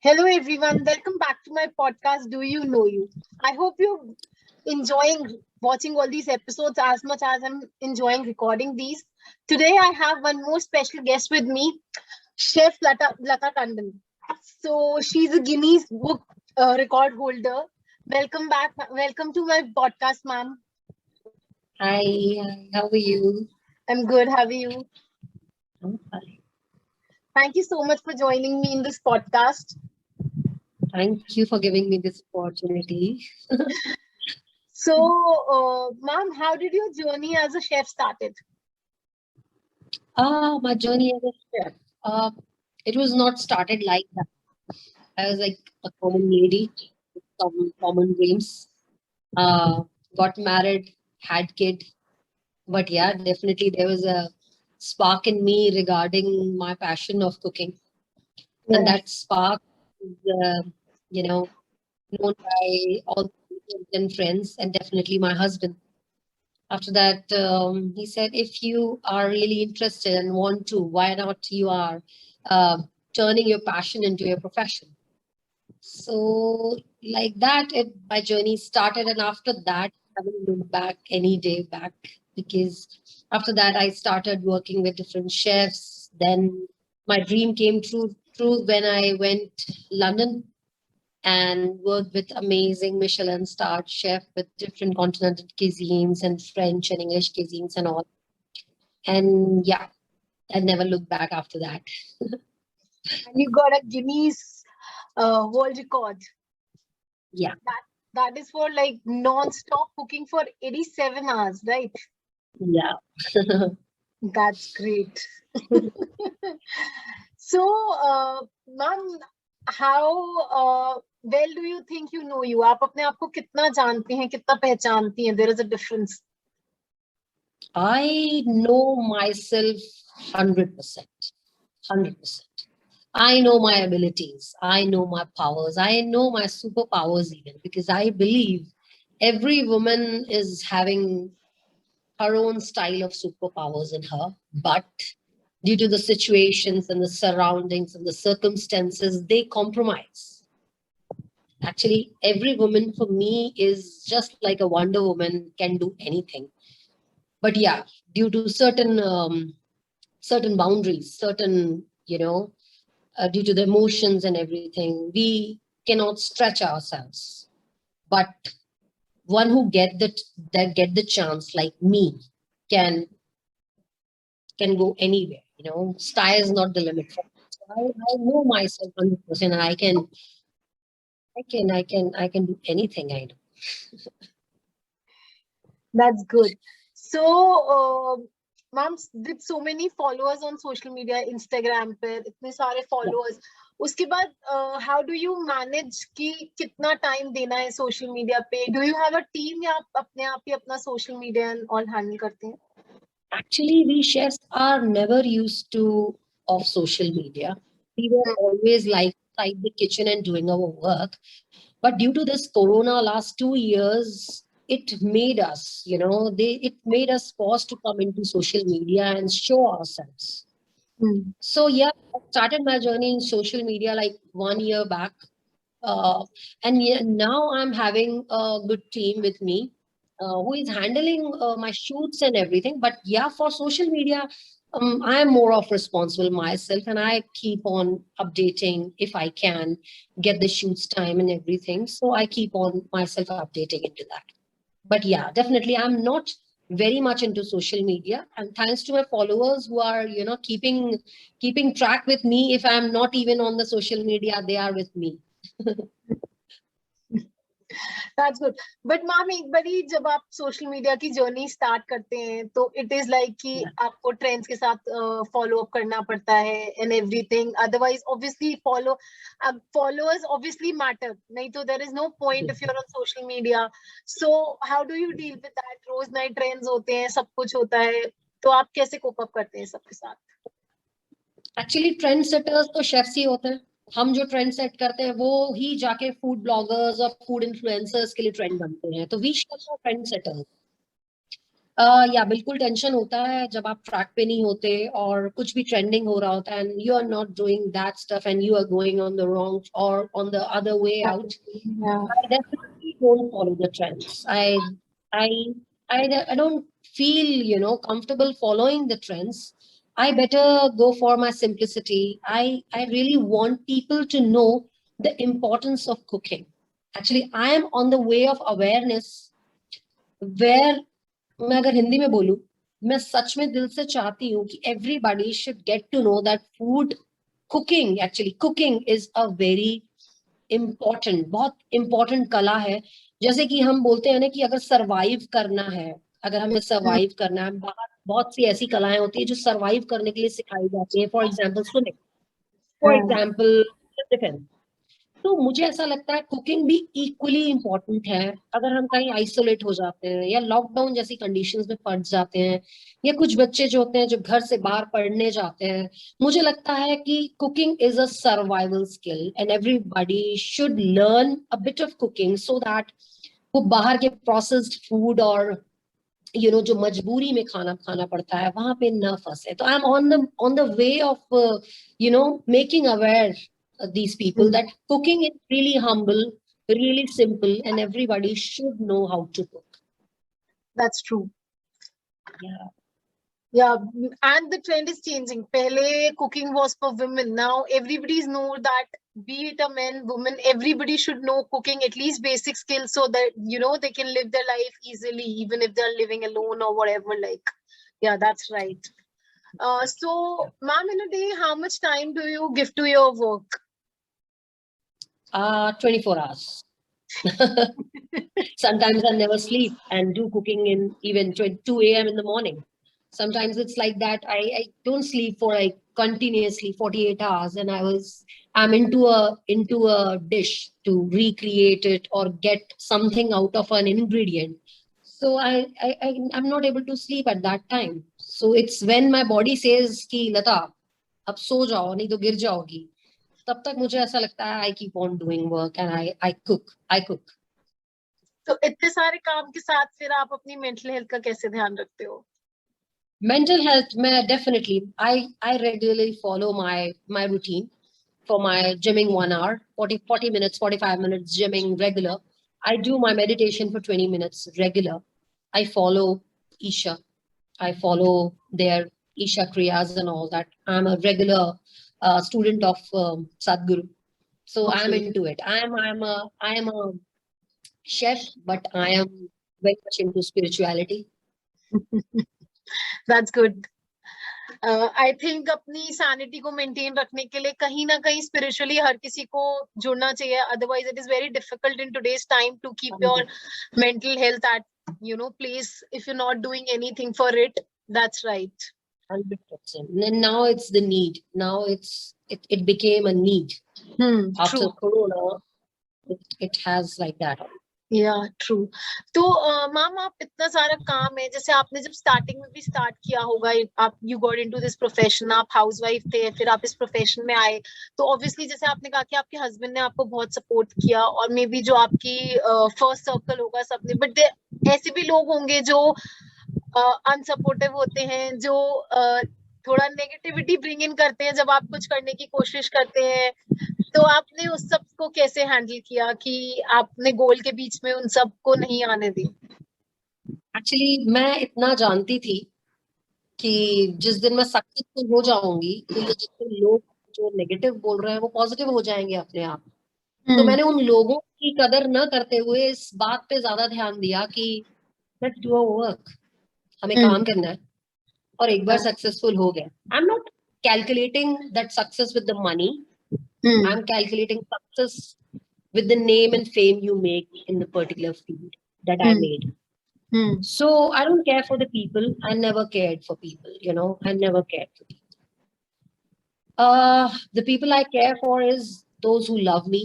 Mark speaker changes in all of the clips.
Speaker 1: Hello, everyone. Welcome back to my podcast, Do You Know You? I hope you're enjoying watching all these episodes as much as I'm enjoying recording these. Today, I have one more special guest with me, Chef Lata Tandon. So, she's a Guinness Book record holder. Welcome back. Welcome to my podcast, ma'am.
Speaker 2: Hi, how are you?
Speaker 1: I'm good. How are you?
Speaker 2: I'm fine.
Speaker 1: Thank you so much for joining me in this podcast.
Speaker 2: Thank you for giving me this opportunity.
Speaker 1: So, ma'am, how did your journey as a chef started?
Speaker 2: My journey as a chef. It was not started like that. I was like a common lady with some common dreams. Uh, got married, had kid. But yeah, definitely there was a spark in me regarding my passion of cooking. And
Speaker 1: Yeah.
Speaker 2: that spark is, you know, known by all the relatives and friends and definitely my husband. After that, he said, if you are really interested and want to, why not you are uh, turning your passion into your profession? So, like that, my journey started. And after that, I haven't looked back any day back because after that, I started working with different chefs. Then my dream came true when I went London and worked with amazing Michelin starred chef with different continental cuisines and French and English cuisines and all. And yeah, I never looked back after that.
Speaker 1: And you got a Guinness world record.
Speaker 2: Yeah,
Speaker 1: That is for like non-stop cooking for 87 hours, right?
Speaker 2: yeah.
Speaker 1: That's great. So, ma'am, how well do you think you know you? आप अपने आप को कितना जानती हैं, कितना पहचानती हैं? There is a difference.
Speaker 2: I know myself 100%. 100%. I know my abilities. I know my powers. I know my superpowers even because I believe every woman is having her own style of superpowers in her, but due to the situations and the surroundings and the circumstances, they compromise. Actually, every woman for me is just like a Wonder Woman, can do anything. But yeah, due to certain boundaries, certain due to the emotions and everything, we cannot stretch ourselves. But one who get the chance, like me, can can go anywhere. Sky is not the limit for me. So I know myself 100%. I can do anything I do.
Speaker 1: That's good. So, ma'am, with so many followers on social media, Instagram पे इतने सारे
Speaker 2: Yeah.
Speaker 1: followers, उसके बाद how do you manage कि कितना time देना है social media पे? Do you have a team या आप अपने आप ही अपना social media and all handle करते हैं?
Speaker 2: Actually, we chefs are never used to of social media. We were always like inside the kitchen and doing our work. But due to this corona last 2 years, it made us forced to come into social media and show ourselves. So yeah, I started my journey in social media like 1 year back. And yeah, now I'm having a good team with me who is handling my shoots and everything. But yeah, for social media, I am more of responsible myself, and I keep on updating if I can get the shoots time and everything. So I keep on myself updating into that. But yeah, definitely, I'm not very much into social media, and thanks to my followers who are keeping track with me. If I'm not even on the social media, they are with me.
Speaker 1: That's good. But ma'am एक बारी जब आप social media की journey start करते हैं तो it is like कि आपको ट्रेंड्स के साथ फॉलो अप करना पड़ता है and everything otherwise obviously followers obviously matter नहीं तो there is no point if you are on social media so how do you deal with that रोज नए ट्रेंड्स होते हैं सब कुछ होता है तो आप कैसे कोप अप करते हैं सबके साथ
Speaker 2: एक्चुअली ट्रेंड सेटर्स तो शेफ्स ही होते हैं हम जो ट्रेंड सेट करते हैं वो ही जाके फूड ब्लॉगर्स और फूड इन्फ्लुएंसर्स के लिए ट्रेंड बनते हैं तो we chefs are trend setters या बिल्कुल टेंशन होता है जब आप ट्रैक पे नहीं होते और कुछ भी ट्रेंडिंग हो रहा होता है and you are not doing that stuff and you are going on the wrong or on the other way out.
Speaker 1: Yeah.
Speaker 2: I definitely don't follow the trends. I, I don't feel, comfortable following the trends. I better go for my simplicity. I really want people to know the importance of cooking. Actually, I am on the way of awareness where मैं अगर हिंदी में बोलूं, मैं सच में दिल से चाहती हूँ कि everybody should get to know that cooking is a very important, बहुत इम्पोर्टेंट कला है. जैसे कि हम बोलते हैं ना कि अगर सरवाइव करना है, अगर हमें सरवाइव करना है, बाहर बहुत सी ऐसी कलाएं होती है जो सरवाइव करने के लिए सिखाई जाती है. For example swimming, for example defence. तो मुझे ऐसा लगता है कुकिंग भी इक्वली इम्पोर्टेंट है. अगर हम कहीं आइसोलेट हो जाते हैं या लॉकडाउन जैसी कंडीशंस में पड़ जाते हैं, या कुछ बच्चे जो होते हैं जो घर से बाहर पढ़ने जाते हैं, मुझे लगता है कि cooking is a survival skill and everybody should learn a bit of cooking so that वो बाहर के प्रोसेस्ड फूड और जो मजबूरी में खाना खाना पड़ता है वहां पे न फंसे. तो I am on the way of making aware these people that cooking is really humble, really simple, and everybody should know how to cook.
Speaker 1: That's true.
Speaker 2: Yeah.
Speaker 1: Yeah, and the trend is changing. Pehle cooking was for women. Now everybody's know that be it a man, woman, everybody should know cooking, at least basic skills, so that they can live their life easily, even if they're living alone or whatever. Like, yeah, that's right. So, ma'am, in a day, how much time do you give to your work?
Speaker 2: 24 hours. Sometimes I never sleep and do cooking in even 2 a.m. in the morning. Sometimes it's like that. I don't sleep for like continuously 48 hours, and I'm into a dish to recreate it or get something out of an ingredient. So I'm not able to sleep at that time. So it's when my body says कि लता अब सो जाओ नहीं तो गिर जाओगी, तब तक मुझे ऐसा लगता है I keep on doing work and I cook.
Speaker 1: तो इतने सारे काम के साथ फिर आप अपनी मेंटल हेल्थ का कैसे ध्यान रखते हो?
Speaker 2: Mental health, definitely. I regularly follow my routine for my gymming 1 hour, 40 minutes, 45 minutes gymming regular. I do my meditation for 20 minutes regular. I follow Isha. I follow their Isha Kriyas and all that. I'm a regular student of Sadhguru. So I'm into it. I am a chef, but I am very much into spirituality.
Speaker 1: That's good. I think अपनी sanity को maintain रखने के लिए कहीं ना कहीं spiritually हर किसी को जुड़ना चाहिए. Otherwise, it is very difficult in today's time to keep your mental health at place if you're not doing anything for it. That's right.
Speaker 2: 100%. And now it's the need. Now it became a need. After
Speaker 1: True.
Speaker 2: Corona, it has like that.
Speaker 1: Yeah, true. तो ma'am आप इतना सारा काम है, जैसे आपने जब starting में भी स्टार्ट किया होगा, आप you got into this profession, आप हाउसवाइफ थे, फिर आप इस प्रोफेशन में आए, तो ऑब्वियसली जैसे आपने कहा कि आपके हस्बैंड ने आपको बहुत सपोर्ट किया, और मे बी जो आपकी फर्स्ट सर्कल होगा सबने, बट ऐसे भी लोग होंगे जो अनसपोर्टिव होते हैं, जो थोड़ा नेगेटिविटी ब्रिंग इन करते हैं जब आप कुछ करने की कोशिश करते हैं. तो आपने उस सब को कैसे हैंडल किया कि आपने गोल के बीच में उन सब को नहीं आने दी?
Speaker 2: एक्चुअली मैं इतना जानती थी कि जिस दिन मैं सक्सेसफुल हो जाऊंगी तो ये जितने लोग जो नेगेटिव बोल रहे हैं वो पॉजिटिव हो जाएंगे अपने आप. तो मैंने उन लोगों की कदर न करते हुए इस बात पे ज्यादा ध्यान दिया कि लेट्स डू आवर वर्क, हमें काम करना है, और एक बार सक्सेसफुल हो गए. I am not calculating that success with the money. I am calculating success with the name and fame you make in the particular field that I made. So I don't care for the people. I never cared for people, I never cared for people. The people I care for is those who love me.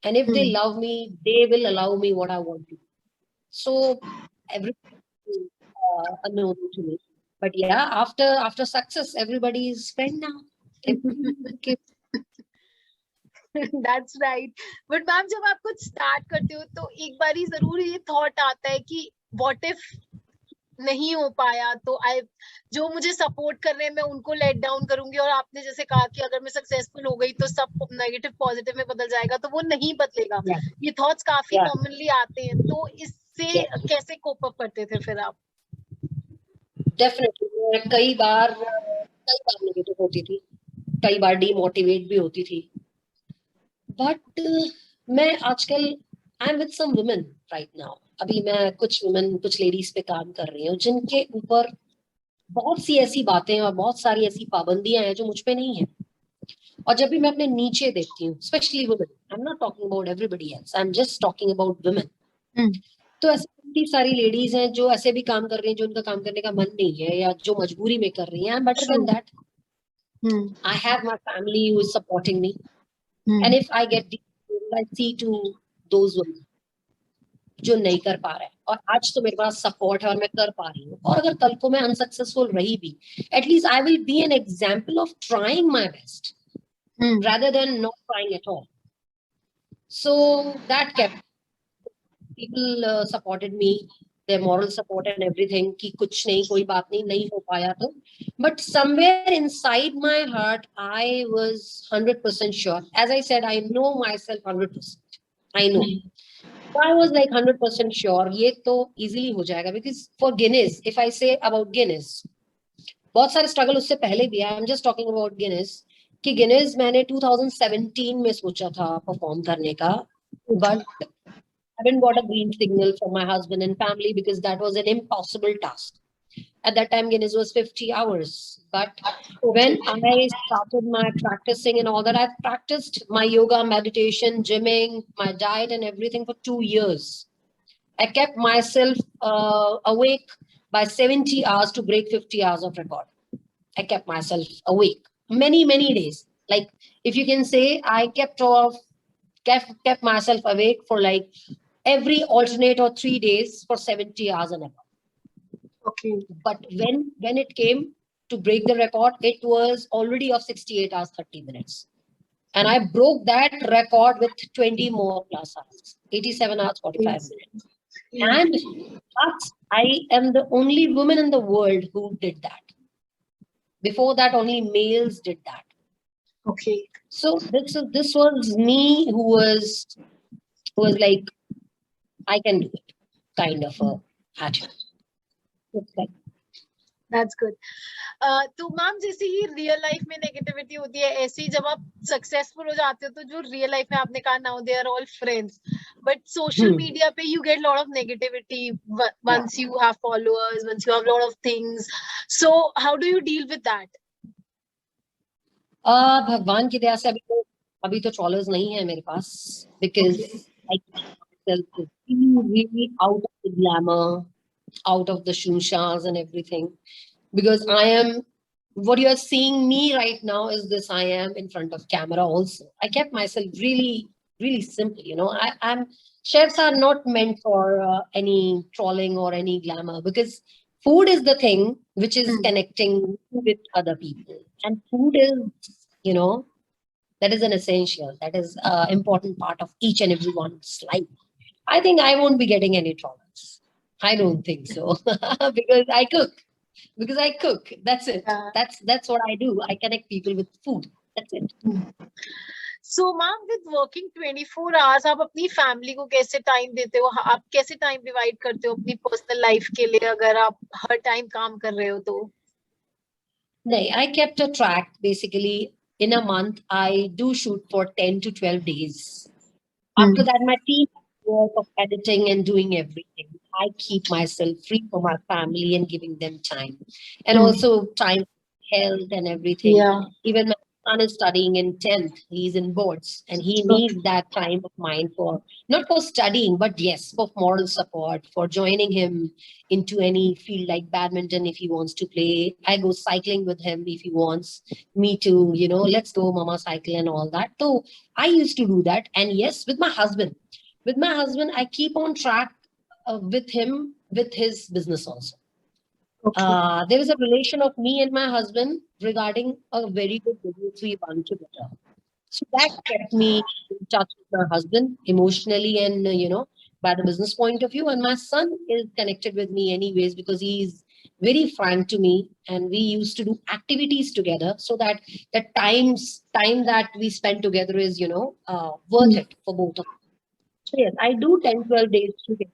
Speaker 2: And if they love me, they will allow me what I want to. So everything is a no to me. But yeah, after success, everybody is friend now. Okay.
Speaker 1: That's right. But ma'am जब आप कुछ start करते हो तो एक बार ही जरूर ये thought आता है कि what if नहीं हो पाया तो जो मुझे सपोर्ट कर रहे हैं मैं उनको लेट डाउन करूंगी, और आपने जैसे कहा कि अगर मैं सक्सेसफुल हो गई तो सब नेगेटिव पॉजिटिव में बदल जाएगा, तो वो नहीं बदलेगा।
Speaker 2: Yeah,
Speaker 1: ये थॉट्स काफी
Speaker 2: yeah,
Speaker 1: कॉमनली आते हैं, तो इससे
Speaker 2: yeah.
Speaker 1: कैसे कोप अप करते थे फिर आप?
Speaker 2: डेफिनेटली कई बार नेगेटिव होती थी, कई बार डीमोटिवेट भी होती थी, बट मैं आजकल I am with some women right now. अभी मैं कुछ लेडीज पे काम कर रही हूँ जिनके ऊपर बहुत सी ऐसी बातें और बहुत सारी ऐसी पाबंदियां हैं जो मुझ पे नहीं है। और जब भी मैं अपने नीचे देखती हूँ, specially women, I am not talking about everybody else, I am just talking about women. तो ऐसी कितनी सारी लेडीज हैं जो ऐसे भी काम कर रही हैं जो उनका काम करने का मन नहीं है या जो मजबूरी में कर रही हैं। I am better than that. I have my family who is supporting me, and if I get I see to those women जो नहीं कर पा रहे हैं, और आज तो मेरे पास सपोर्ट है और मैं कर पा रही हूँ, और अगर कल को मैं अनसक्सेसफुल रही भी, at least I will be an example of trying my best rather than not trying at all. So that kept people supported me, their moral support and everything, कि कुछ नहीं, कोई बात नहीं, नहीं हो पाया तो, but somewhere inside my heart I was 100% sure. As I said, I know myself 100%. I know. So I was like 100% sure ये तो easily हो जाएगा, because for Guinness, if I say about Guinness, बहुत सारे स्ट्रगल उससे पहले भी। I am just talking about Guinness, कि गिनेस मैंने 2017 में सोचा था परफॉर्म करने का, but I didn't got a green signal from my husband and family because that was an impossible task. At that time, Guinness was 50 hours. But when I started my practicing and all that, I've practiced my yoga, meditation, gymming, my diet, and everything for 2 years. I kept myself awake by 70 hours to break 50 hours of record. I kept myself awake many days. Like, if you can say, I kept myself awake for like every alternate or 3 days for 70 hours and above.
Speaker 1: Okay.
Speaker 2: But when it came to break the record, it was already of 68 hours, 30 minutes. And I broke that record with 20 more plus hours, 87 hours, 45 minutes. And I am the only woman in the world who did that. Before that, only males did that.
Speaker 1: Okay.
Speaker 2: So this was me who was like, I can do it, kind of a attitude.
Speaker 1: That's good. तो ma'am, जैसे ही real life में negativity होती है, ऐसे ही जब आप successful हो जाते हो तो जो रियल लाइफ में आपने कहा now they are all friends, but social media पे you get lot of negativity once you have followers, once you have lot of things, so how do you deal with that?
Speaker 2: भगवान की दया से अभी तो trollers नहीं है मेरे पास, because I really out of the glamour, out of the shunshas and everything, because I am what you are seeing me right now is this. I am in front of camera also. I kept myself really simple, you know. I'm chefs are not meant for any trolling or any glamour, because food is the thing which is connecting with other people, and food is, you know, that is an essential, that is an important part of each and everyone's life. I think I won't be getting any trolls. I don't think so. because I cook. That's it. That's what I do. I connect people with food. That's it.
Speaker 1: So ma'am, with working 24 hours, आप अपनी family को कैसे time देते हो? आप कैसे time divide करते हो अपनी पर्सनल लाइफ के लिए, अगर आप हर टाइम काम कर रहे हो तो?
Speaker 2: नहीं, I kept a track. Basically, in a month, I do shoot for 10 to 12 days. After that, my team work of editing and doing everything. I keep myself free for my family and giving them time, and also time for health and everything.
Speaker 1: Yeah.
Speaker 2: Even my son is studying in 10th. He's in boards, and he needs that time of mine for not for studying, but yes, for moral support, for joining him into any field like badminton if he wants to play. I go cycling with him if he wants me to, you know, let's go, mama, cycle and all that. So I used to do that. And yes, with my husband, I keep on track with him, with his business also. Okay. There is a relation of me and my husband regarding a very good business we want together. So that kept me in touch with my husband emotionally, and you know, by the business point of view, and my son is connected with me anyways because he is very frank to me, and we used to do activities together, so that the time that we spend together is, worth it for both of us. So yes, I do 10-12 days together,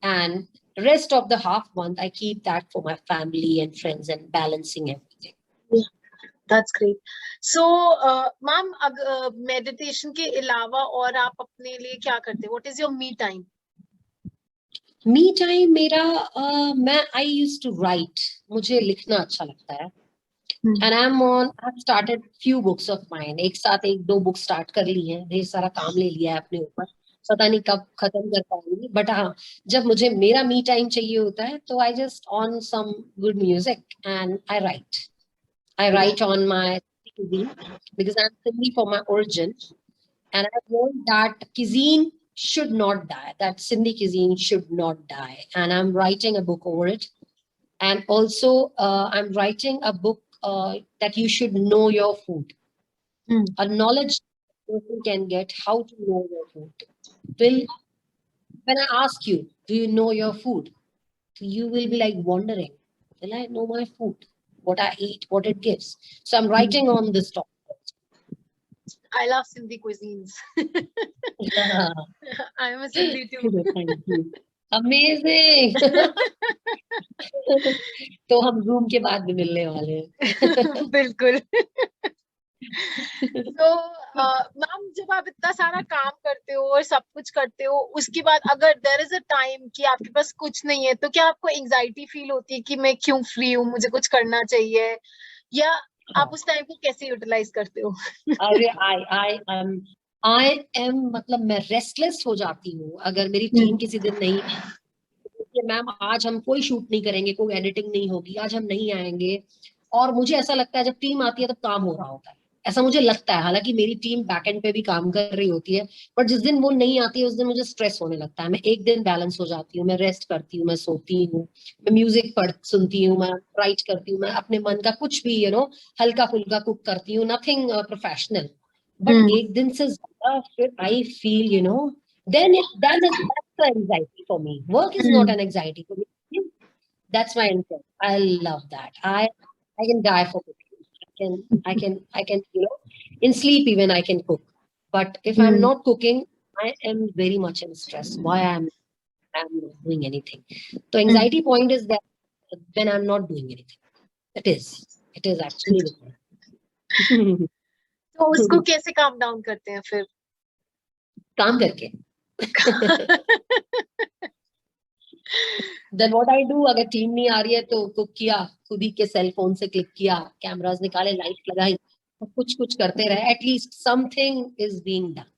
Speaker 2: and rest of the half month I keep that for my family and friends and balancing everything.
Speaker 1: That's great. So, ma'am, meditation के अलावा और आप अपने लिए क्या करते हैं? What is your me time?
Speaker 2: Me time मेरा मैं आई यूज टू राइट, मुझे लिखना अच्छा लगता है, and I started few books of mine, एक साथ 1-2 बुक स्टार्ट कर ली हैं, ढेर सारा काम ले लिया है अपने ऊपर, पता नहीं कब खत्म कर पाऊंगी, बट हाँ, जब मुझे मेरा मी टाइम चाहिए होता है तो I just on some good music and I write on my cuisine because I'm Sindhi for my origin, and I want that cuisine should not die. That Sindhi cuisine should not die, and I'm writing a book over it. And also, I'm writing a book that you should know your food. A knowledge person can get how to know your food. When I ask you, do you know your food? You will be like wondering, will I know my food? What I eat, what it gives. So I'm writing on this topic.
Speaker 1: I love Sindhi cuisines.
Speaker 2: Yeah.
Speaker 1: I am a Sindhi too.
Speaker 2: Thank you. Amazing. तो हम Zoom के बाद भी मिलने वाले हैं.
Speaker 1: बिल्कुल. तो मैम, जब आप इतना सारा काम करते हो और सब कुछ करते हो, उसके बाद अगर देयर इज अ टाइम कि आपके पास कुछ नहीं है, तो क्या आपको एंजाइटी फील होती है कि मैं क्यों फ्री हूँ, मुझे कुछ करना चाहिए, या आप उस टाइम को कैसे यूटिलाइज करते हो?
Speaker 2: अरे आई एम मतलब मैं रेस्टलेस हो जाती हूँ अगर मेरी टीम किसी दिन नहीं, मैम आज हम कोई शूट नहीं करेंगे, कोई एडिटिंग नहीं होगी, आज हम नहीं आएंगे, और मुझे ऐसा लगता है जब टीम आती है तब काम हो रहा होता है, ऐसा मुझे लगता है, हालांकि मेरी टीम बैकएंड पे भी काम कर रही होती है, बट जिस दिन वो नहीं आती है उस दिन मुझे स्ट्रेस होने लगता है, मैं एक दिन बैलेंस हो जाती हूँ, मैं रेस्ट करती हूँ, मैं सोती हूँ, मैं म्यूजिक सुनती हूँ, मैं राइट करती हूँ, मैं अपने मन का कुछ भी हल्का फुल्का कुक करती हूँ, नथिंग प्रोफेशनल, बट एक दिन से ज्यादा फिर I feel then that's the anxiety for me. Work is not an anxiety for me. That's my interest. I love that. I can die for cooking. I can in sleep even I can cook. But if I'm not cooking, I am very much in stress. Why I'm not doing anything. The anxiety point is that when I'm not doing anything. It is actually the
Speaker 1: तो उसको कैसे calm down करते हैं फिर?
Speaker 2: काम करके. Then what I do, अगर team नहीं आ रही है तो कुक किया, खुद ही के सेल फोन से क्लिक किया, कैमरास निकाले, लाइट लगाई, कुछ करते रहे, at least something is being done.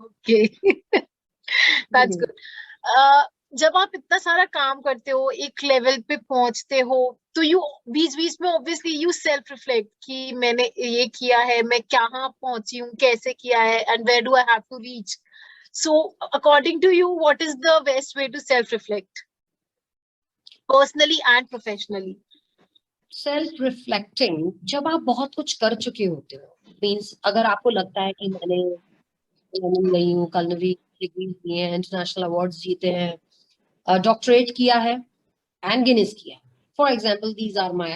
Speaker 1: Okay. That's good. जब आप इतना सारा काम करते हो, एक लेवल पे पहुंचते हो, तो यू बीच में ऑब्वियसली यू सेल्फ रिफ्लेक्ट कि मैंने ये किया है, मैं कहाँ पहुंची हूँ, कैसे किया है, and where do I have to reach. So, according to you, what is the best way to self-reflect, personally and professionally?
Speaker 2: Self-reflecting, जब आप बहुत कुछ कर चुके होते हो, मीन्स अगर आपको लगता है कि मैंने गई हूँ, culinary डिग्री की है, इंटरनेशनल अवार्ड्स जीते हैं, डॉक्टरेट किया है, एंड गिनीज किया, for example these are my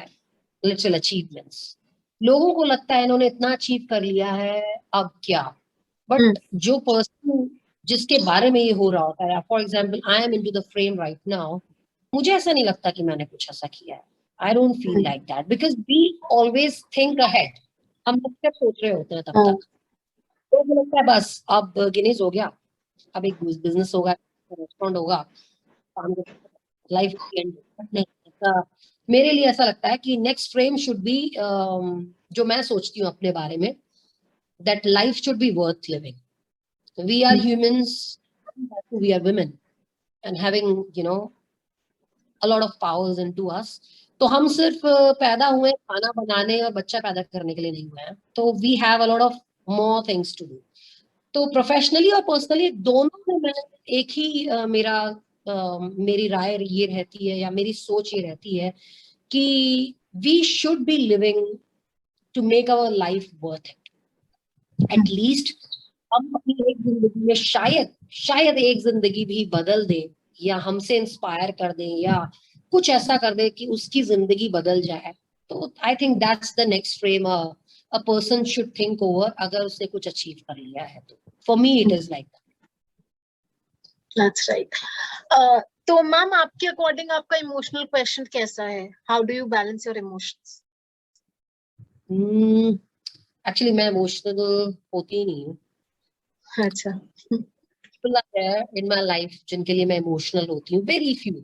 Speaker 2: little achievements. लोगों को लगता है इन्होंने इतना अचीव कर लिया है, अब क्या, बट जो पर्सन जिसके बारे में ये हो रहा होता है, for example I am into the frame right now, मुझे ऐसा नहीं लगता कि मैंने कुछ ऐसा किया है. I don't feel like that because we always think ahead. हम तब सोच रहे होते हैं तब तक, तो मुझे लगता है बस अब गिनीज हो गया, अब एक बिजनेस होगा, रेस्टोरेंट होगा, लाइफ नहीं. मेरे लिए ऐसा लगता है कि नेक्स्ट फ्रेम शुड बी, जो मैं सोचती हूँ अपने बारे में, that life should be worth living. We are humans, we are women, and having a lot of powers into us. तो हम सिर्फ पैदा हुए खाना बनाने और बच्चा पैदा करने के लिए नहीं हुए हैं, तो we have a lot of more things to do. तो प्रोफेशनली और पर्सनली दोनों में मैं एक ही मेरी राय ये रहती है, या मेरी सोच ये रहती है कि we should be living to make our life worth it. At least हम अपनी एक जिंदगी में शायद एक जिंदगी भी बदल दे, या हमसे इंस्पायर कर दें, या कुछ ऐसा कर दे कि उसकी जिंदगी बदल जाए, तो I think that's the next frame a person should think over, अगर उसने कुछ अचीव कर लिया है तो। For me it is like
Speaker 1: that's right. तो मैम, आपके अकॉर्डिंग आपका इमोशनल क्वेश्चन कैसा है? How do you balance your emotions?
Speaker 2: Actually मैं इमोशनल होती ही नहीं हूँ।
Speaker 1: अच्छा।
Speaker 2: people are there in my life जिनके लिए मैं इमोशनल होती हूँ, very few.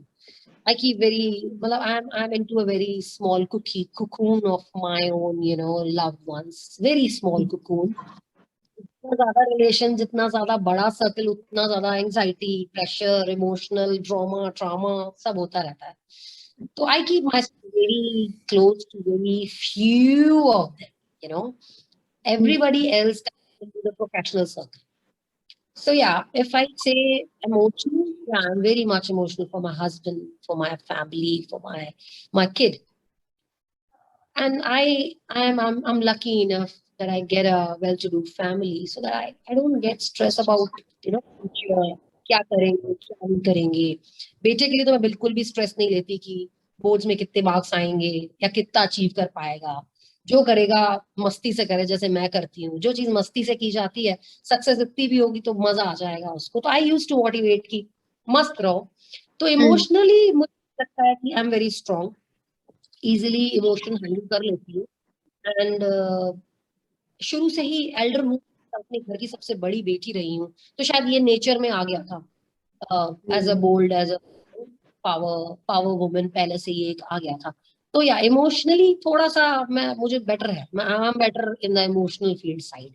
Speaker 2: I keep very, मतलब I'm into a very small cocoon of my own, you know, loved ones, very small cocoon. जितना ज्यादा रिलेशन, जितना ज्यादा बड़ा सर्कल, उतना ज्यादा एंजाइटी, प्रेशर, इमोशनल ट्रॉमा सब होता रहता है। तो I keep myself very close to very few of them, you know. Everybody else comes into the professional circle. So yeah, if I say emotional, yeah, I'm very much emotional for my husband, for my family, for my kid. And I'm lucky enough that I get a well-to-do family, so that I don't get stressed about, you know, future, क्या करेंगे क्या नहीं करेंगे। बेटे के लिए तो मैं बिल्कुल भी स्ट्रेस नहीं लेती कि बोर्ड्स में कितने मार्क्स आएंगे या कितना अचीव कर पाएगा। जो करेगा मस्ती से करे, जैसे मैं करती हूँ। जो चीज मस्ती से की जाती है, सक्सेस इतनी भी होगी तो मजा आ जाएगा उसको। तो आई यूज टू मोटिवेट की मस्त रहो। तो इमोशनली मुझे लगता है कि I am very strong, easily emotion handle कर लेती हूँ। एंड शुरू से ही एल्डर हूँ, अपने घर की सबसे बड़ी बेटी रही हूँ, तो शायद ये नेचर में आ गया था। As a bold, as a power woman, पहले से ये एक आ गया था। तो या इमोशनली थोड़ा सा मुझे बेटर है, मैं आई am better in the emotional field side,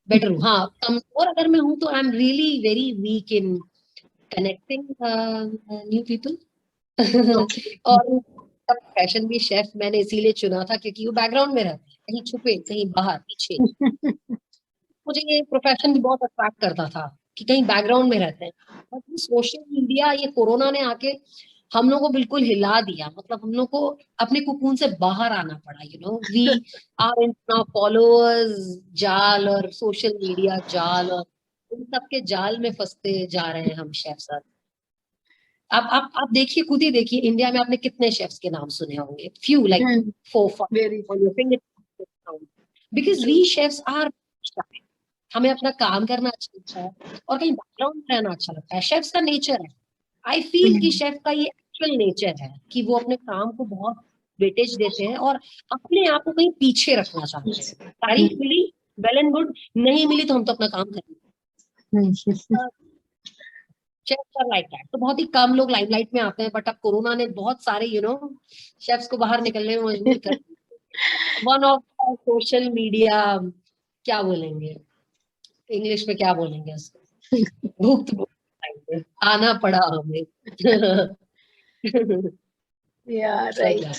Speaker 2: better हूँ। हाँ, कमजोर अगर मैं हूँ तो I am really very weak in connecting new people. और प्रोफेशन भी शेफ मैंने इसीलिए चुना था क्योंकि वो बैकग्राउंड में रहते हैं, कहीं छुपे, कहीं बाहर पीछे। मुझे ये प्रोफेशन भी बहुत अट्रैक्ट करता था कि कहीं बैकग्राउंड में रहते हैं। बट सोशल मीडिया, ये कोरोना ने आके हम लोग को बिल्कुल हिला दिया। मतलब हम लोग को अपने कुकून से बाहर आना पड़ा, you know, we are in followers जाल और सोशल मीडिया जाल, और इन सब के जाल में फंसते जा रहे हैं हम शेफ सर। आप देखिए, खुद ही देखिए, इंडिया में आपने कितने शेफ्स के नाम सुने होंगे? Few, like 4-5
Speaker 1: very
Speaker 2: on your fingertips, because we chefs are shy. हमें अपना काम करना अच्छा लगता है और कहीं बैकग्राउंड में रहना अच्छा लगता है। शेफ्स का नेचर है, आई फील कि शेफ का ये एक्चुअल नेचर है कि वो अपने काम को बहुत वेटेज देते हैं और अपने आप को कहीं पीछे रखना चाहते हैं। तारीफ मिली, वेल एंड गुड, नहीं मिली तो हम तो अपना काम करेंगे। Chefs are like that. तो बहुत ही कम लोग लाइमलाइट में आते हैं, बट अब कोरोना ने बहुत सारे, यू नो, शेफ्स को बाहर निकलने में मजबूर कर वन ऑफ सोशल मीडिया, क्या बोलेंगे इंग्लिश में, क्या बोलेंगे उसको, भुक्त भुक्त आना पड़ा हमें।
Speaker 1: या
Speaker 2: So,
Speaker 1: right.
Speaker 2: yeah.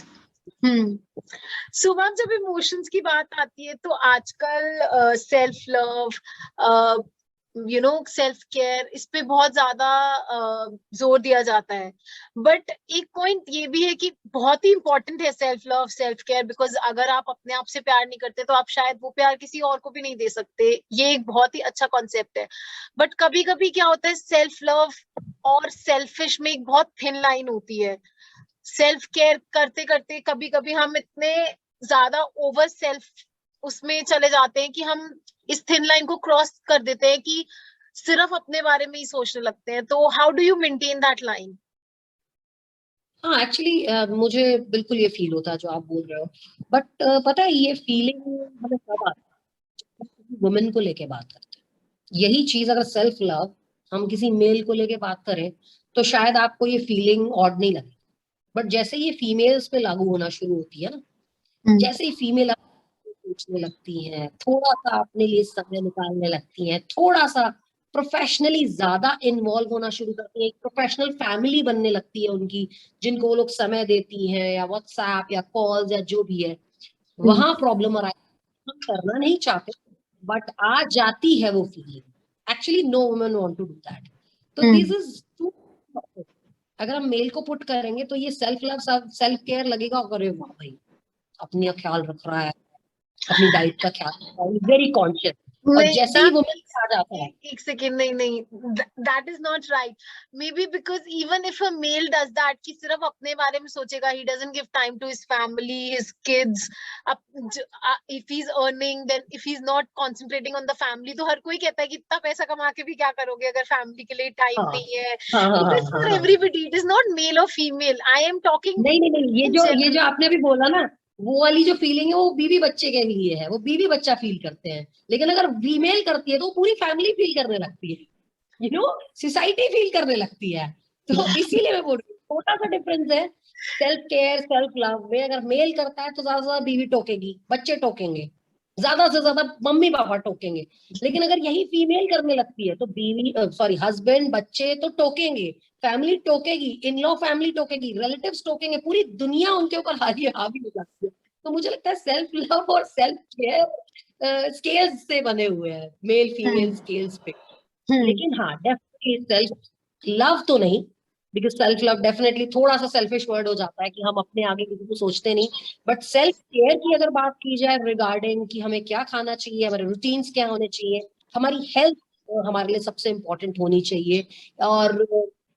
Speaker 1: So ma'am, जब इमोशंस की बात आती है तो आजकल self love, you know, self care, इस पे बहुत ज्यादा जोर दिया जाता है। बट एक पॉइंट ये भी है कि बहुत ही इंपॉर्टेंट है self love, self care, because अगर आप अपने आप से प्यार नहीं करते तो आप शायद वो प्यार किसी और को भी नहीं दे सकते। ये एक बहुत ही अच्छा कॉन्सेप्ट है। बट कभी कभी क्या होता है, सेल्फ लव और सेल्फिश में एक बहुत थिन लाइन होती है। सेल्फ केयर करते करते कभी कभी हम इतने ज्यादा ओवर सेल्फ उसमें चले जाते हैं कि हम इस थिन लाइन को क्रॉस कर देते हैं कि सिर्फ अपने बारे में ही सोचने लगते हैं। तो how do you maintain that line?
Speaker 2: हाँ, एक्चुअली मुझे बिल्कुल ये फील होता है जो आप बोल रहे हो। बट पता है, ये फीलिंग हमें कब आता है? वुमेन को लेके बात करते हैं। यही चीज अगर सेल्फ लव हम किसी मेल को लेके बात करें तो शायद आपको ये फीलिंग ऑड नहीं लगे। बट जैसे ये फीमेल्स पे लागू होना शुरू होती है ना, जैसे ही फीमेल सोचने लगती हैं, थोड़ा सा अपने लिए समय निकालने लगती हैं, थोड़ा सा प्रोफेशनली ज्यादा इन्वॉल्व होना शुरू करती हैं, एक प्रोफेशनल फैमिली बनने लगती है उनकी, जिनको वो लोग समय देती हैं, या व्हाट्सएप या कॉल्स या जो भी है, वहां प्रॉब्लम आ रहा है। हम करना नहीं चाहते बट आ जाती है वो feeling. Actually no woman want to do that. तो दिस इज टू, अगर हम मेल को पुट करेंगे तो ये सेल्फ लव, सेल्फ केयर लगेगा। अरे वाह भाई, अपने ख्याल रख रहा है, अपनी डाइट का ख्याल रख रहा है, वेरी कॉन्शियस। और
Speaker 1: नहीं
Speaker 2: जैसे ही
Speaker 1: मैम,
Speaker 2: वुमेन आ जाता है,
Speaker 1: एक सेकेंड, नहीं नहीं, that is not right. Maybe because even if a male does that, कि सिर्फ अपने बारे में सोचेगा, he doesn't give time to his family, his kids, if he is earning, then if he is not concentrating on the family, तो हर कोई कहता है कि इतना पैसा कमा के भी क्या करोगे अगर फैमिली के लिए टाइम
Speaker 2: हाँ
Speaker 1: नहीं है।
Speaker 2: हाँ हाँ
Speaker 1: इट
Speaker 2: हाँ
Speaker 1: इज
Speaker 2: हाँ
Speaker 1: फॉर
Speaker 2: हाँ।
Speaker 1: Everybody, it is not male और फीमेल, आई एम टॉकिंग
Speaker 2: नहीं नहीं नहीं,
Speaker 1: इन
Speaker 2: ये जो
Speaker 1: जनरल।
Speaker 2: आपने भी बोला ना, वो वाली जो फीलिंग है वो बीवी बच्चे के लिए है, वो बीवी बच्चा फील करते हैं, लेकिन अगर फीमेल करती है तो पूरी फैमिली फील करने लगती है, सोसाइटी फील करने लगती है। तो इसीलिए मैं बोल रही हूँ, छोटा सा डिफरेंस है। सेल्फ केयर, सेल्फ लव में अगर मेल करता है तो ज्यादा से ज्यादा बीवी टोकेगी, बच्चे टोकेंगे, ज्यादा से ज्यादा मम्मी पापा टोकेंगे। लेकिन अगर यही फीमेल करने लगती है तो बीवी, सॉरी, हस्बैंड, बच्चे तो टोकेंगे, फैमिली टोकेगी, इन लॉ फैमिली टोकेगी, रिलेटिव्स टोकेंगे, पूरी दुनिया उनके ऊपर हावी हावी हो जाती है। तो मुझे लगता है सेल्फ लव और सेल्फ केयर स्केल्स से बने हुए हैं, मेल फीमेल स्केल्स पे। लेकिन हाँ, डेफिनेटली सेल्फ लव तो नहीं, बिकॉज सेल्फ लव डेफिनेटली थोड़ा सा सेल्फिश वर्ड हो जाता है कि हम अपने आगे किसी को सोचते नहीं। बट सेल्फ केयर की अगर बात की जाए रिगार्डिंग कि हमें क्या खाना चाहिए, हमारे रूटीन्स क्या होने चाहिए, हमारी हेल्थ हमारे लिए सबसे इम्पोर्टेंट होनी चाहिए, और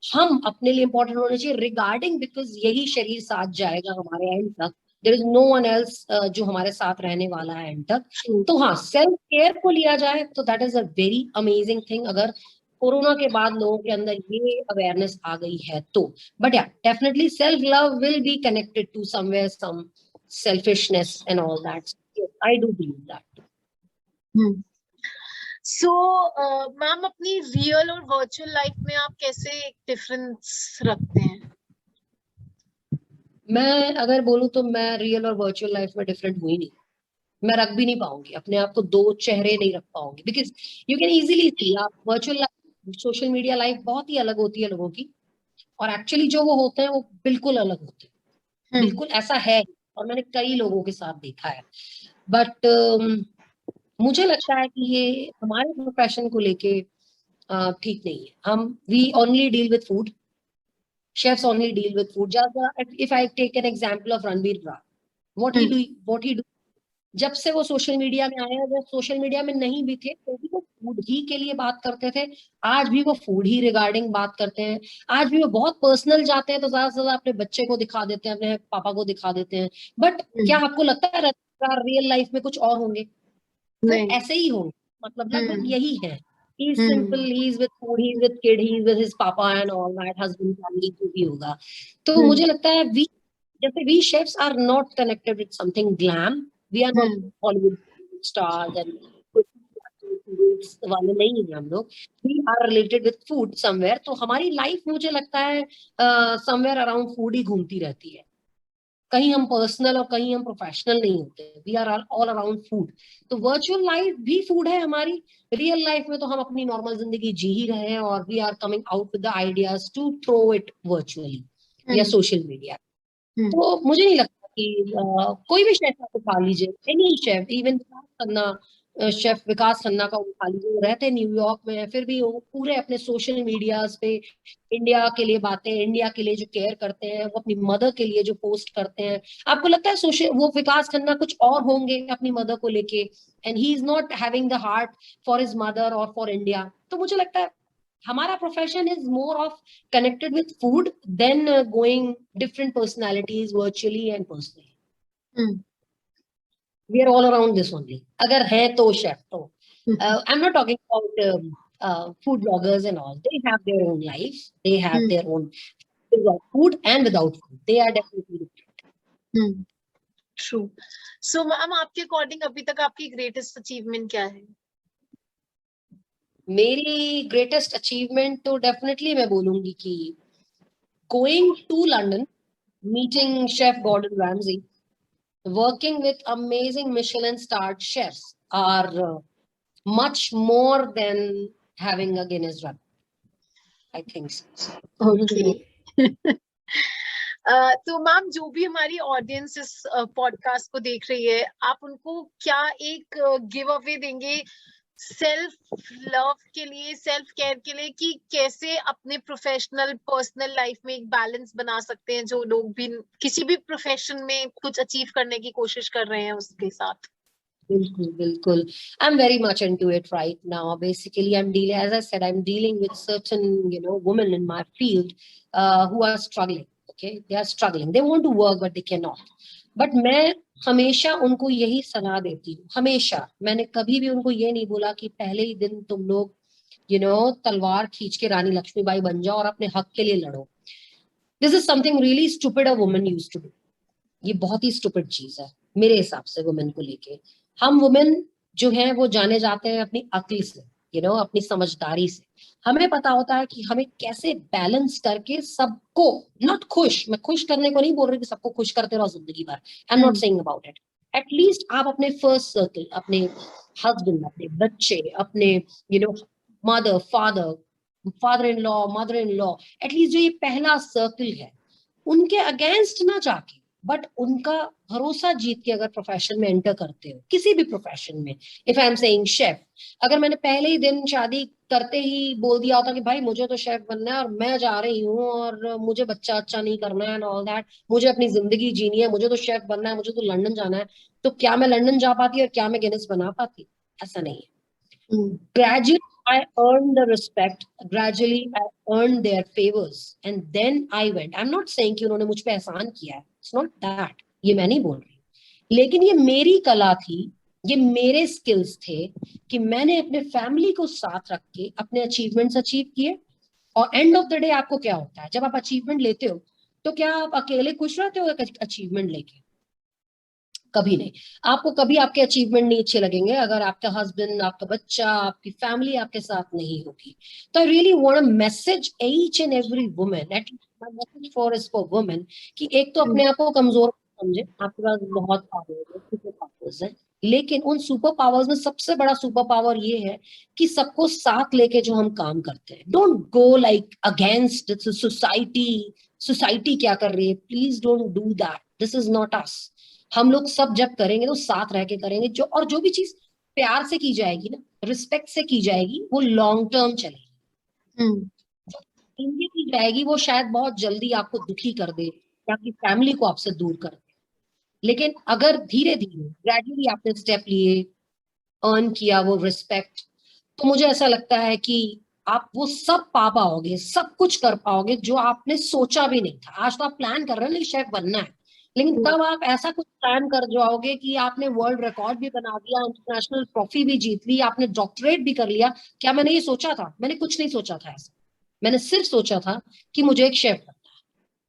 Speaker 2: हम अपने लिए इम्पोर्टेंट होने चाहिए रिगार्डिंग, बिकॉज यही शरीर साथ जाएगा हमारे एंड तक। There is no one else जो हमारे साथ रहने वाला है एंड तक। तो हाँ, सेल्फ केयर को लिया जाए तो that is a very amazing thing, अगर कोरोना के बाद लोगों के अंदर ये अवेयरनेस आ गई है तो। But yeah, definitely self love will be connected to somewhere some selfishness and all that. I do believe that.
Speaker 1: So ma'am, अपनी रियल और वर्चुअल लाइफ में आप कैसे एक डिफरेंस रखते हैं?
Speaker 2: मैं अगर बोलूँ तो मैं रियल और वर्चुअल लाइफ में डिफरेंट हुई नहीं, मैं रख भी नहीं पाऊंगी अपने आप को, दो चेहरे नहीं रख पाऊंगी, because you can easily see, आप virtual life, social media life बहुत ही अलग होती है लोगों की, और एक्चुअली जो वो होते हैं वो बिल्कुल अलग होते हैं, बिल्कुल ऐसा है, और मैंने कई लोगों के साथ देखा है। बट मुझे लगता है कि ये हमारे प्रोफेशन को लेके ठीक नहीं है। हम we only deal with food, chefs only deal with food. If I take an example of Ranbir Brar, what he do, जब से वो सोशल मीडिया में आए हैं, जब सोशल मीडिया में नहीं भी थे तो भी वो फूड ही के लिए बात करते थे, आज भी वो फूड ही रिगार्डिंग बात करते हैं। आज भी वो बहुत पर्सनल जाते हैं तो ज्यादा से ज्यादा अपने बच्चे को दिखा देते हैं, अपने पापा को दिखा देते हैं। बट क्या आपको लगता है रियल लाइफ में कुछ और होंगे? वो
Speaker 1: नहीं।
Speaker 2: ऐसे ही होंगे, मतलब लगभग यही है। He is simple,
Speaker 1: hmm.
Speaker 2: He is with food, he is with kid, he is with his papa and all that, husband, family, जो भी होगा। तो
Speaker 1: हम्म।
Speaker 2: मुझे लगता है वी, जैसे we chefs are not connected with something glam, we are not
Speaker 1: hmm.
Speaker 2: Hollywood stars and वाले नहीं है हम लोग। We are related with food somewhere, तो हमारी लाइफ मुझे लगता है समवेयर अराउंड फूड ही घूमती रहती है। कहीं हम पर्सनल और कहीं हम प्रोफेशनल नहीं होते, we are all around food. तो वर्चुअल लाइफ भी फूड है हमारी, रियल लाइफ में तो हम अपनी नॉर्मल जिंदगी जी ही रहे हैं, और we are coming out with the ideas to throw it virtually या सोशल मीडिया। तो मुझे नहीं लगता कि कोई भी शेफ आप उठा लीजिए, any chef, even Khanna, chef Vikas Khanna का उठा लीजिए, वो रहते न्यूयॉर्क में है, फिर भी वो पूरे अपने सोशल मीडियाज पे इंडिया के लिए बातें, इंडिया के लिए जो केयर करते हैं, वो अपनी मदर के लिए जो पोस्ट करते हैं। आपको लगता है सोशल, वो विकास खन्ना कुछ और होंगे अपनी मदर को लेके, and he is not having the heart for his mother और फॉर इंडिया? तो मुझे लगता है हमारा profession is more of connected with food than going different personalities virtually and personally. We are all around this only. अगर है तो chef तो I'm not talking about food bloggers and all. They have their own life. They have their own without food and without food. They are definitely different.
Speaker 1: True. So ma'am, आपके according अभी तक आपकी greatest achievement क्या है?
Speaker 2: मेरी greatest achievement तो definitely मैं बोलूंगी कि going to London, meeting chef Gordon Ramsay, working with amazing Michelin starred chefs are much more than having a Guinness record. I think so.
Speaker 1: Okay. तो मैम, जो भी हमारी ऑडियंस इस पॉडकास्ट को देख रही है, आप उनको क्या एक गिव अवे देंगे सेल्फ लव के लिए, सेल्फ केयर के लिए, कि कैसे अपने प्रोफेशनल पर्सनल लाइफ में एक बैलेंस बना सकते हैं, जो लोग भी किसी भी प्रोफेशन में कुछ अचीव करने की कोशिश कर रहे हैं उसके साथ?
Speaker 2: Bilkul. I'm very much into it right now. Basically, as I said, I'm dealing with certain, women in my field who are struggling. Okay, they are struggling. They want to work, but they cannot. But मैं हमेशा उनको यही सलाह देती हूँ. हमेशा मैंने कभी भी उनको ये नहीं बोला कि पहले ही दिन तुम लोग, तलवार खींच के रानी लक्ष्मीबाई बन जाओ और अपने हक के लिए लड़ो. This is something really stupid a woman used to do. ये बहुत ही स्टूपिड चीज है मेरे हिसाब से वुमेन को लेके. हम वुमेन जो हैं वो जाने जाते हैं अपनी अक्ल से, अपनी समझदारी से. हमें पता होता है कि हमें कैसे बैलेंस करके सबको, नॉट खुश, मैं खुश करने को नहीं बोल रही कि सबको खुश करते रहो जिंदगी भर. I am not saying about it. At least आप अपने फर्स्ट सर्कल, अपने हस्बैंड, अपने बच्चे, अपने mother father in law, mother in law, at least जो ये पहला सर्कल है उनके अगेंस्ट ना जाके, बट उनका भरोसा जीत के अगर प्रोफेशन में एंटर करते हो, किसी भी प्रोफेशन में. If I am saying chef, अगर मैंने पहले ही दिन शादी करते ही बोल दिया होता कि भाई मुझे तो शेफ बनना है और मैं जा रही हूँ और मुझे बच्चा अच्छा नहीं करना है एंड ऑल दैट, मुझे अपनी जिंदगी जीनी है, मुझे तो शेफ बनना है, मुझे तो लंदन जाना है, तो क्या मैं लंदन जा पाती और क्या मैं गिनेस बना पाती? ऐसा नहीं है. Gradually I earned the respect. Gradually, I earned their favors, and then I went. I'm not saying कि उन्होंने मुझ पे एहसान किया है. It's not that. ये मैं नहीं बोल रही. लेकिन ये मेरी कला थी, ये मेरे स्किल्स थे कि मैंने अपने फैमिली को साथ रख के अपने अचीवमेंट्स अचीव किए. और एंड ऑफ द डे आपको क्या होता है जब आप अचीवमेंट लेते हो, तो क्या आप अकेले खुश रहते हो अचीवमेंट लेके? कभी नहीं. आपको कभी आपके अचीवमेंट नहीं अच्छे लगेंगे अगर आपका हस्बैंड, आपका बच्चा, आपकी फैमिली आपके साथ नहीं होगी. तो I really want to message each and every woman, at least my message for women, कि एक तो अपने आप को कमजोर समझे. आपके पास बहुत सुपर पावर्स हैं, लेकिन उन सुपर पावर्स में सबसे बड़ा सुपर पावर ये है कि सबको साथ लेके जो हम काम करते हैं. Don't go like against society क्या कर रही है. Please don't do that. This is not us. हम लोग सब जब करेंगे तो साथ रह के करेंगे, जो भी चीज प्यार से की जाएगी ना, रिस्पेक्ट से की जाएगी, वो लॉन्ग टर्म चलेगी. जो की जाएगी वो शायद बहुत जल्दी आपको दुखी कर दे या आपकी फैमिली को आपसे दूर कर दे. लेकिन अगर धीरे धीरे ग्रेजुअली आपने स्टेप लिए, अर्न किया वो रिस्पेक्ट, तो मुझे ऐसा लगता है कि आप वो सब पा पाओगे, सब कुछ कर पाओगे जो आपने सोचा भी नहीं था. आज तो आप प्लान कर रहे हैं शेफ बनना है, लेकिन तब आप ऐसा कुछ प्लान कर जाओगे कि आपने वर्ल्ड रिकॉर्ड भी बना दिया, इंटरनेशनल ट्रॉफी भी जीत ली, आपने डॉक्टरेट भी कर लिया. क्या मैंने ये सोचा था? मैंने कुछ नहीं सोचा था ऐसा. मैंने सिर्फ सोचा था कि मुझे एक शेफ बनना है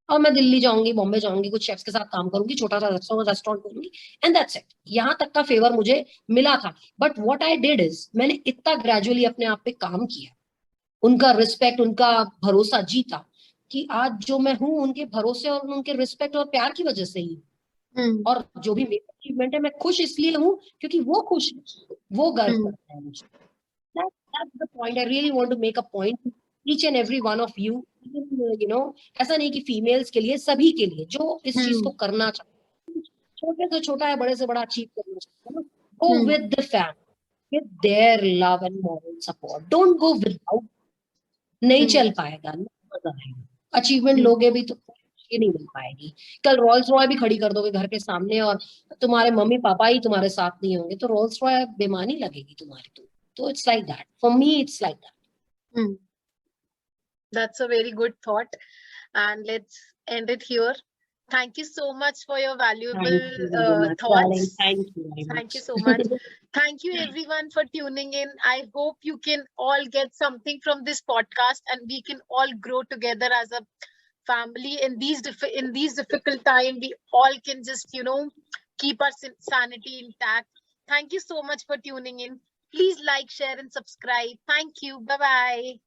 Speaker 2: और मैं दिल्ली जाऊंगी, बॉम्बे जाऊंगी, कुछ शेफ्स के साथ काम करूंगी, छोटा सा रेस्टोरेंट करूंगी, एंड दैट्स इट. यहाँ तक का फेवर मुझे मिला था. But what I did is, मैंने इतना ग्रेजुअली अपने आप पे काम किया, उनका रिस्पेक्ट, उनका भरोसा जीता, कि आज जो मैं हूं उनके भरोसे और उनके रिस्पेक्ट और प्यार की वजह से ही. और जो भी मेरा अचीवमेंट है, मैं खुश इसलिए हूं क्योंकि वो खुश है, वो गर्व करते हैं मुझे. That's the point. I really want to make a point to each and every one of you. ऐसा नहीं कि फीमेल्स के लिए, सभी के लिए जो इस चीज को करना चाहते हैं, छोटे से छोटा है, बड़े से बड़ा अचीव करना चाहते हैं, go with the family, with their love and moral support. Don't go without. नहीं चल पाएगा, नहीं मजा आएगा. अचीवमेंट लोगे भी तो ये नहीं मिल पाएगी. कल रोल्स रॉय भी खड़ी कर दोगे घर के सामने और तुम्हारे मम्मी पापा ही तुम्हारे साथ नहीं होंगे, तो रोल्स रॉय बेमानी लगेगी तुम्हारी. तो it's like that. For me, it's like that.
Speaker 1: That's a very good thought. And let's end it here. Thank you so much for your valuable thoughts.
Speaker 2: Thank you very much.
Speaker 1: Thank you so much. Thank you everyone for tuning in. I hope you can all get something from this podcast and we can all grow together as a family in these difficult times. We all can just, keep our sanity intact. Thank you so much for tuning in. Please like, share, and subscribe. Thank you. Bye-bye.